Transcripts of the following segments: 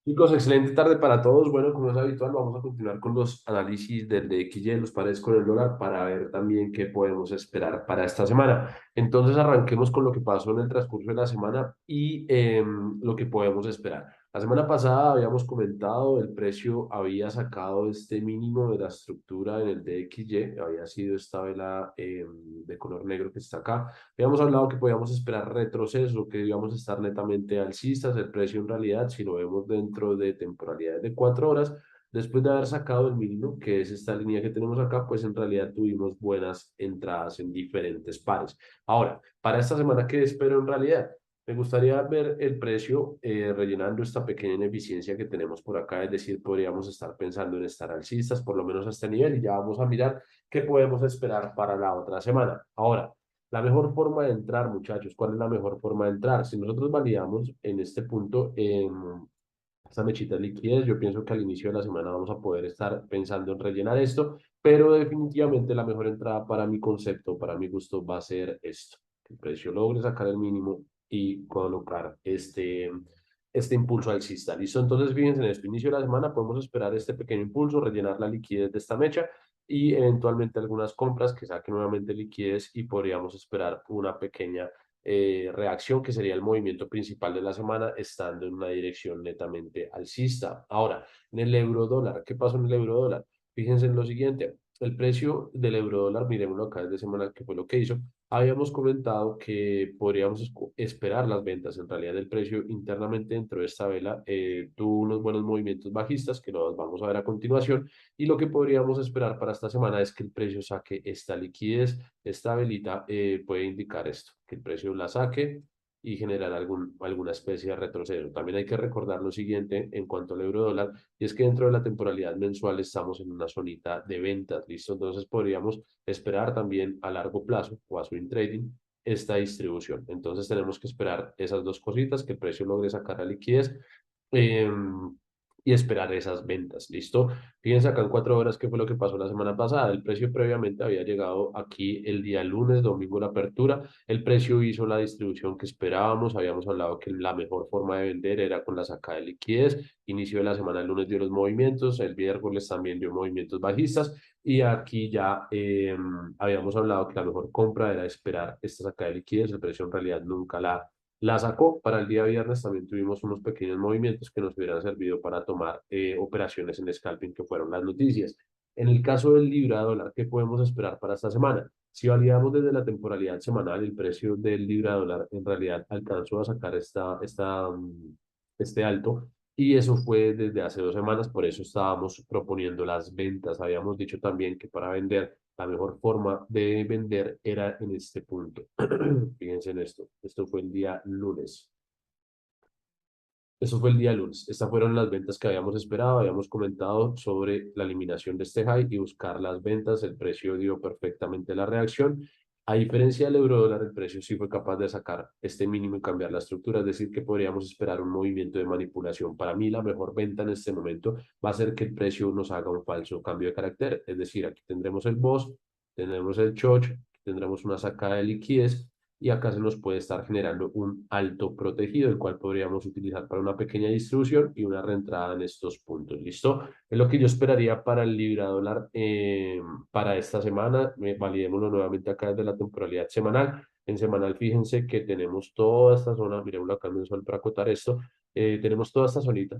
Chicos, excelente tarde para todos. Bueno, como es habitual, vamos a continuar con los análisis del DXY, los pares con el dólar, para ver también qué podemos esperar para esta semana. Entonces, arranquemos con lo que pasó en el transcurso de la semana y lo que podemos esperar. La semana pasada habíamos comentado, el precio había sacado este mínimo de la estructura en el DXY, había sido esta vela de color negro que está acá. Habíamos hablado que podíamos esperar retroceso, que íbamos a estar netamente alcistas. El precio en realidad, si lo vemos dentro de temporalidades de 4 horas, después de haber sacado el mínimo, que es esta línea que tenemos acá, pues en realidad tuvimos buenas entradas en diferentes pares. Ahora, para esta semana, ¿qué espero en realidad? Me gustaría ver el precio rellenando esta pequeña ineficiencia que tenemos por acá, es decir, podríamos estar pensando en estar alcistas por lo menos a este nivel y ya vamos a mirar qué podemos esperar para la otra semana. Ahora, la mejor forma de entrar, muchachos, ¿cuál es la mejor forma de entrar? Si nosotros validamos en este punto esta mechita de liquidez, yo pienso que al inicio de la semana vamos a poder estar pensando en rellenar esto, pero definitivamente la mejor entrada para mi concepto, para mi gusto, va a ser esto. Que el precio logre sacar el mínimo y colocar este impulso alcista. ¿Listo? Entonces, fíjense en esto. Inicio de la semana podemos esperar este pequeño impulso, rellenar la liquidez de esta mecha y eventualmente algunas compras que saquen nuevamente liquidez y podríamos esperar una pequeña reacción que sería el movimiento principal de la semana estando en una dirección netamente alcista. Ahora, en el euro dólar, ¿qué pasó en el euro dólar? Fíjense en lo siguiente, el precio del euro dólar, miremoslo acá desde semana, que fue lo que hizo. Habíamos comentado que podríamos esperar las ventas. En realidad, el precio internamente dentro de esta vela tuvo unos buenos movimientos bajistas que los vamos a ver a continuación y lo que podríamos esperar para esta semana es que el precio saque esta liquidez. Esta velita puede indicar esto, que el precio la saque y generar alguna especie de retroceso. También hay que recordar lo siguiente en cuanto al euro dólar, y es que dentro de la temporalidad mensual estamos en una zonita de ventas, ¿listo? Entonces podríamos esperar también a largo plazo o a swing trading esta distribución. Entonces tenemos que esperar esas dos cositas, que el precio logre sacar la liquidez. Eh, y esperar esas ventas, ¿listo? Fíjense acá en 4 horas qué fue lo que pasó la semana pasada. El precio previamente había llegado aquí el día lunes, domingo la apertura. El precio hizo la distribución que esperábamos. Habíamos hablado que la mejor forma de vender era con la sacada de liquidez. Inicio de la semana, el lunes dio los movimientos, el miércoles también dio movimientos bajistas. Y aquí ya habíamos hablado que la mejor compra era esperar esta sacada de liquidez. El precio en realidad nunca la sacó. Para el día viernes también tuvimos unos pequeños movimientos que nos hubieran servido para tomar operaciones en scalping, que fueron las noticias. En el caso del libra dólar, ¿qué podemos esperar para esta semana? Si validamos desde la temporalidad semanal, el precio del libra dólar en realidad alcanzó a sacar este alto y eso fue desde hace 2 semanas, por eso estábamos proponiendo las ventas. Habíamos dicho también que para vender, la mejor forma de vender era en este punto. Fíjense en esto. Esto fue el día lunes. Eso fue el día lunes. Estas fueron las ventas que habíamos esperado. Habíamos comentado sobre la eliminación de este high y buscar las ventas. El precio dio perfectamente la reacción. A diferencia del euro dólar, el precio sí fue capaz de sacar este mínimo y cambiar la estructura. Es decir, que podríamos esperar un movimiento de manipulación. Para mí, la mejor venta en este momento va a ser que el precio nos haga un falso cambio de carácter. Es decir, aquí tendremos el BOS, tendremos el CHOCH, tendremos una sacada de liquidez y acá se nos puede estar generando un alto protegido, el cual podríamos utilizar para una pequeña distribución y una reentrada en estos puntos. ¿Listo? Es lo que yo esperaría para el libra dólar para esta semana. Validémoslo nuevamente acá desde la temporalidad semanal. En semanal, fíjense que tenemos toda esta zona, miremoslo acá en mensual para acotar esto, tenemos toda esta zonita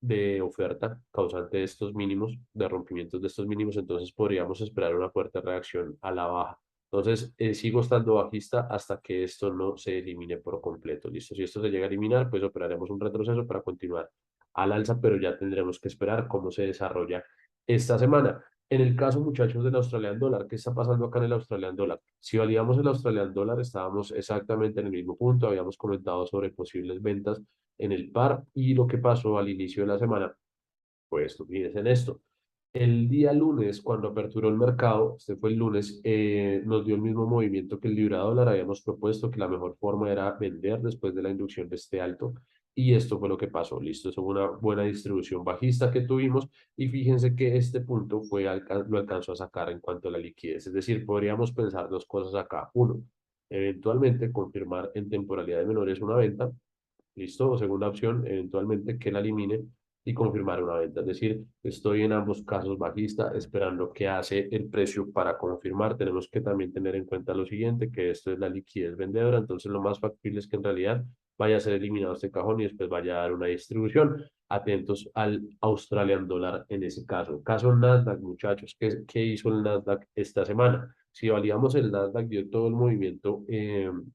de oferta causante de estos mínimos, de rompimientos de estos mínimos, entonces podríamos esperar una fuerte reacción a la baja. Entonces, sigo estando bajista hasta que esto no se elimine por completo. ¿Listo? Si esto se llega a eliminar, pues operaremos un retroceso para continuar al alza, pero ya tendremos que esperar cómo se desarrolla esta semana. En el caso, muchachos, del Australian Dollar, ¿qué está pasando acá en el Australian Dollar? Si valíamos el Australian Dollar, estábamos exactamente en el mismo punto, habíamos comentado sobre posibles ventas en el par y lo que pasó al inicio de la semana, pues fíjense en esto. El día lunes, cuando aperturó el mercado, este fue el lunes, nos dio el mismo movimiento que el libra dólar. Habíamos propuesto que la mejor forma era vender después de la inducción de este alto. Y esto fue lo que pasó. Listo, eso fue una buena distribución bajista que tuvimos. Y fíjense que este punto lo alcanzó a sacar en cuanto a la liquidez. Es decir, podríamos pensar dos cosas acá. Uno, eventualmente confirmar en temporalidad de menores una venta ¿listo? O segunda opción, eventualmente que la elimine y confirmar una venta. Es decir, estoy en ambos casos bajista, esperando que hace el precio para confirmar. Tenemos que también tener en cuenta lo siguiente, que esto es la liquidez vendedora, entonces lo más factible es que en realidad vaya a ser eliminado este cajón y después vaya a dar una distribución. Atentos al Australian Dollar en ese caso. Caso Nasdaq, muchachos, ¿qué hizo el Nasdaq esta semana? Si valíamos el Nasdaq, dio todo el movimiento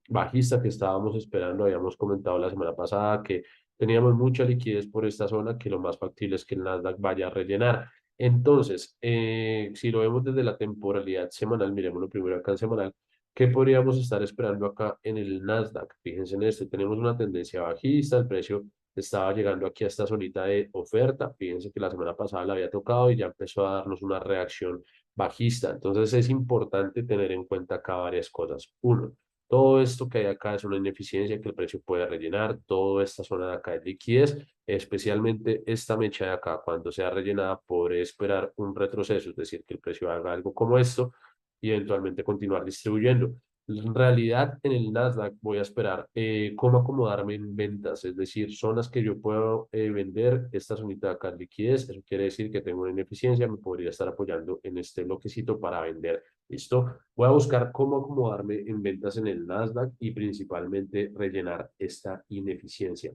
bajista que estábamos esperando. Habíamos comentado la semana pasada que teníamos mucha liquidez por esta zona, que lo más factible es que el Nasdaq vaya a rellenar. Entonces, si lo vemos desde la temporalidad semanal, miremoslo primero acá en semanal, ¿qué podríamos estar esperando acá en el Nasdaq? Fíjense en esto, tenemos una tendencia bajista, el precio estaba llegando aquí a esta zonita de oferta, fíjense que la semana pasada la había tocado y ya empezó a darnos una reacción bajista. Entonces es importante tener en cuenta acá varias cosas. Uno, todo esto que hay acá es una ineficiencia que el precio puede rellenar, toda esta zona de acá es liquidez, especialmente esta mecha de acá, cuando sea rellenada, podré esperar un retroceso, es decir, que el precio haga algo como esto y eventualmente continuar distribuyendo. En realidad, en el Nasdaq voy a esperar cómo acomodarme en ventas, es decir, zonas que yo puedo vender, esta zonita de acá es liquidez, eso quiere decir que tengo una ineficiencia, me podría estar apoyando en este bloquecito para vender. ¿Listo? Voy a buscar cómo acomodarme en ventas en el Nasdaq y principalmente rellenar esta ineficiencia.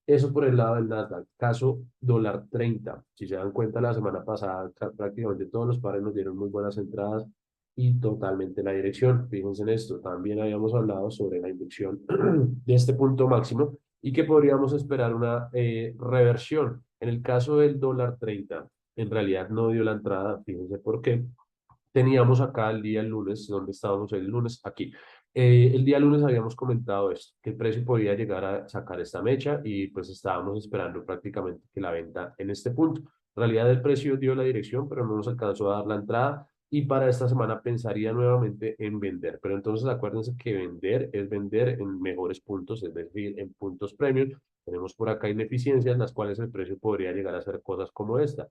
Eso por el lado del Nasdaq. Caso dólar 30. Si se dan cuenta, la semana pasada prácticamente todos los pares nos dieron muy buenas entradas y totalmente la dirección. Fíjense en esto. También habíamos hablado sobre la inducción de este punto máximo y que podríamos esperar una reversión. En el caso del dólar 30, en realidad no dio la entrada. Fíjense por qué. Teníamos acá el día lunes, donde estábamos el lunes, aquí. El día lunes habíamos comentado esto, que el precio podía llegar a sacar esta mecha y pues estábamos esperando prácticamente que la venta en este punto. En realidad el precio dio la dirección, pero no nos alcanzó a dar la entrada y para esta semana pensaría nuevamente en vender. Pero entonces acuérdense que vender es vender en mejores puntos, es decir, en puntos premium. Tenemos por acá ineficiencias, las cuales el precio podría llegar a hacer cosas como esta,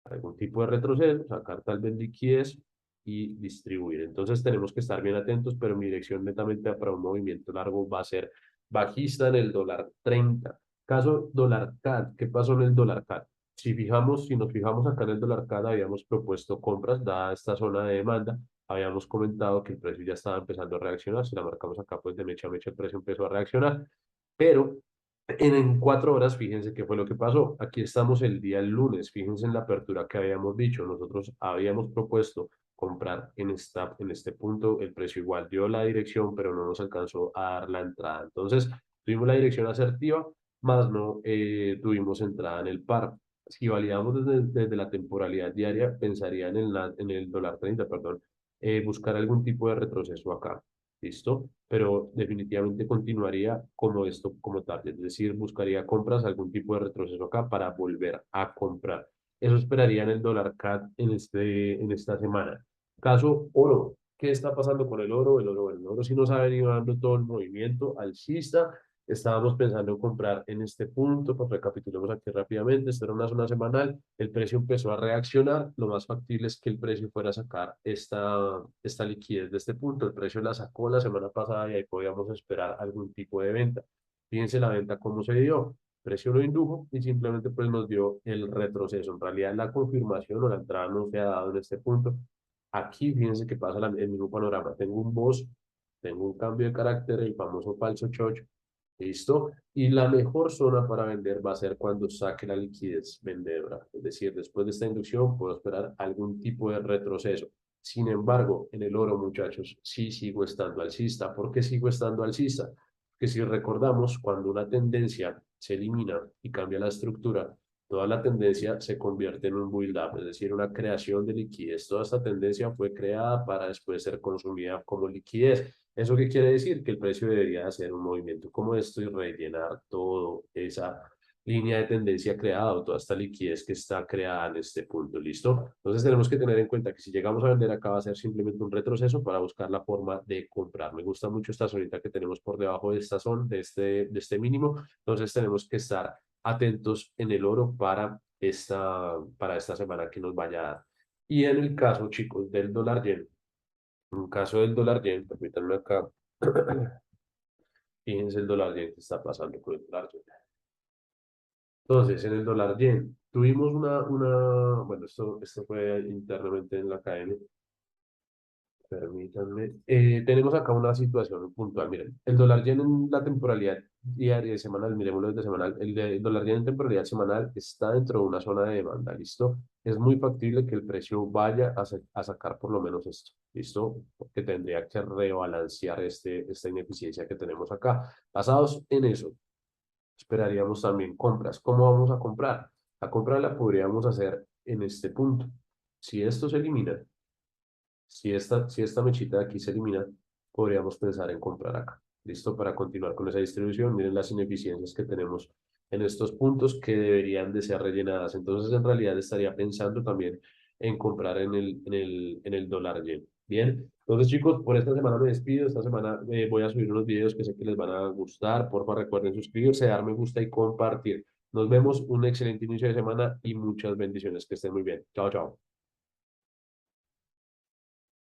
algún tipo de retroceso, sacar tal vez liquidez y distribuir. Entonces tenemos que estar bien atentos, pero mi dirección netamente para un movimiento largo va a ser bajista en el dólar 30. Caso dólar CAD, ¿qué pasó en el dólar CAD? Si nos fijamos acá en el dólar CAD, habíamos propuesto compras, dada esta zona de demanda, habíamos comentado que el precio ya estaba empezando a reaccionar, si la marcamos acá, pues de mecha a mecha el precio empezó a reaccionar, pero en 4 horas, fíjense qué fue lo que pasó. Aquí estamos el día lunes, fíjense en la apertura que habíamos dicho. Nosotros habíamos propuesto comprar en este punto, el precio igual dio la dirección, pero no nos alcanzó a dar la entrada. Entonces, tuvimos la dirección asertiva, más no tuvimos entrada en el par. Si validamos desde la temporalidad diaria, pensaría en el dólar 30, perdón, buscar algún tipo de retroceso acá. ¿Listo? Pero definitivamente continuaría como esto, como target, es decir, buscaría compras, algún tipo de retroceso acá para volver a comprar. Eso esperaría en el dólar CAD en esta semana. Caso oro, ¿qué está pasando con el oro? El oro sí nos ha venido dando todo el movimiento alcista. Estábamos pensando en comprar en este punto, pues recapitulemos aquí rápidamente, esta era una zona semanal, el precio empezó a reaccionar, lo más factible es que el precio fuera a sacar esta liquidez de este punto, el precio la sacó la semana pasada y ahí podíamos esperar algún tipo de venta. Fíjense la venta cómo se dio, el precio lo indujo y simplemente pues nos dio el retroceso, en realidad la confirmación o la entrada no se ha dado en este punto. Aquí fíjense que pasa el mismo panorama, tengo un boss, tengo un cambio de carácter, el famoso falso chocho. ¿Listo? Y la mejor zona para vender va a ser cuando saque la liquidez vendedora. Es decir, después de esta inducción puedo esperar algún tipo de retroceso. Sin embargo, en el oro, muchachos, sí sigo estando alcista. ¿Por qué sigo estando alcista? Que si recordamos, cuando una tendencia se elimina y cambia la estructura, toda la tendencia se convierte en un build-up, es decir, una creación de liquidez. Toda esta tendencia fue creada para después ser consumida como liquidez. ¿Eso qué quiere decir? Que el precio debería hacer un movimiento como esto y rellenar toda esa línea de tendencia creada o toda esta liquidez que está creada en este punto. ¿Listo? Entonces tenemos que tener en cuenta que si llegamos a vender acá va a ser simplemente un retroceso para buscar la forma de comprar. Me gusta mucho esta zonita que tenemos por debajo de esta zona, de este mínimo. Entonces tenemos que estar atentos en el oro para esta semana que nos vaya a dar. Y en el caso, chicos, del dólar yen, en caso del dólar yen, permítanme acá Fíjense el dólar yen que está pasando con el dólar yen. Entonces, en el dólar yen, tuvimos bueno, esto fue internamente en la cadena. Permítanme. Tenemos acá una situación puntual. Miren, el dólar yen en la temporalidad diaria y semanal, miremoslo desde semanal, el dólar yen en temporalidad semanal está dentro de una zona de demanda, ¿listo? Es muy factible que el precio vaya a sacar por lo menos esto, ¿listo? Porque tendría que rebalancear esta ineficiencia que tenemos acá. Basados en eso, esperaríamos también compras. ¿Cómo vamos a comprar? La compra la podríamos hacer en este punto. Si esto se elimina, si esta mechita de aquí se elimina, podríamos pensar en comprar acá. ¿Listo? Para continuar con esa distribución, miren las ineficiencias que tenemos en estos puntos que deberían de ser rellenadas. Entonces, en realidad, estaría pensando también en comprar en el dólar yen. Bien, entonces chicos, por esta semana me despido. Esta semana voy a subir unos videos que sé que les van a gustar. Porfa, recuerden suscribirse, dar me gusta y compartir. Nos vemos, un excelente inicio de semana y muchas bendiciones. Que estén muy bien. Chao, chao.